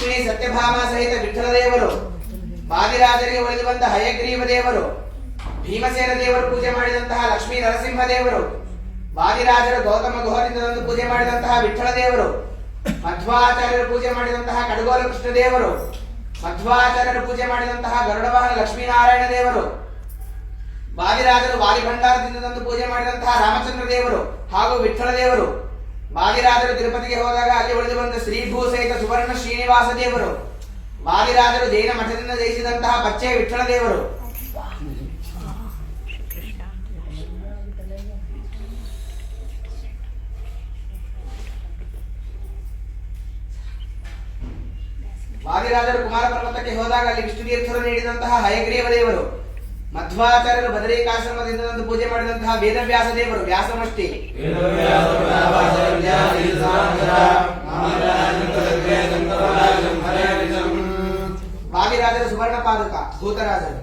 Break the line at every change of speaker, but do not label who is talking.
ರುಕ್ಮಿಣಿ ಸತ್ಯಭಾಮ ಸಹಿತ ವಿಠಲ ದೇವರು, ವಾದಿರಾಜರಿಗೆ ಒಲಿದು ಬಂದ ಹಯಗ್ರೀವ ದೇವರು, ಭೀಮಸೇನ ದೇವರು ಪೂಜೆ ಮಾಡಿದಂತಹ ಲಕ್ಷ್ಮೀ ನರಸಿಂಹ ದೇವರು, ವಾದಿರಾಜರು ಗೌತಮ ಗುಹರಿಂದ ಪೂಜೆ ಮಾಡಿದಂತಹ ವಿಠಲ ದೇವರು, ಮಧ್ವಾಚಾರ್ಯರು ಪೂಜೆ ಮಾಡಿದಂತಹ ಕಡಗೋಲ ಕೃಷ್ಣ ದೇವರು, ಮಧ್ವಾಚಾರ್ಯರು ಪೂಜೆ ಮಾಡಿದಂತಹ ಗರುಡವಾಹನ ಲಕ್ಷ್ಮೀನಾರಾಯಣ ದೇವರು, ವಾದಿರಾಜರು ವಾಲಿಭಂಡಾರದಿಂದ ತಂದು ಪೂಜೆ ಮಾಡಿದಂತಹ ರಾಮಚಂದ್ರ ದೇವರು ಹಾಗೂ ವಿಠಲ ದೇವರು, ವಾದಿರಾಜರು ತಿರುಪತಿಗೆ ಹೋದಾಗ ಅಲ್ಲಿ ಉಳಿದು ಬಂದ ಶ್ರೀಭೂ ಸಹಿತ ಸುವರ್ಣ ಶ್ರೀನಿವಾಸ ದೇವರು, ವಾದಿರಾಜರು ಜೈನ ಮಠದಿಂದ ಜಯಿಸಿದಂತಹ ಬಚ್ಚೆ ವಿಠಲ ದೇವರು, ವಾದಿರಾಜರು ಕುಮಾರ ಪರ್ವತಕ್ಕೆ ಹೋದಾಗ ಅಲ್ಲಿ ವಿಷ್ಣು ತೀರ್ಥರು ನೀಡಿದಂತಹ ಹಯಗ್ರೀವ ದೇವರು, ಮಧ್ವಾಚಾರ್ಯರು ಬದರಿಕಾಶ್ರಮದಿಂದ ತಂದು ಪೂಜೆ ಮಾಡಿದಂತಹ ವೇದವ್ಯಾಸ ದೇವರು, ವ್ಯಾಸಮಷ್ಟಿ, ವಾದಿರಾಜರು ಸುವರ್ಣ ಪಾದುಕ, ಭೂತರಾಜರು,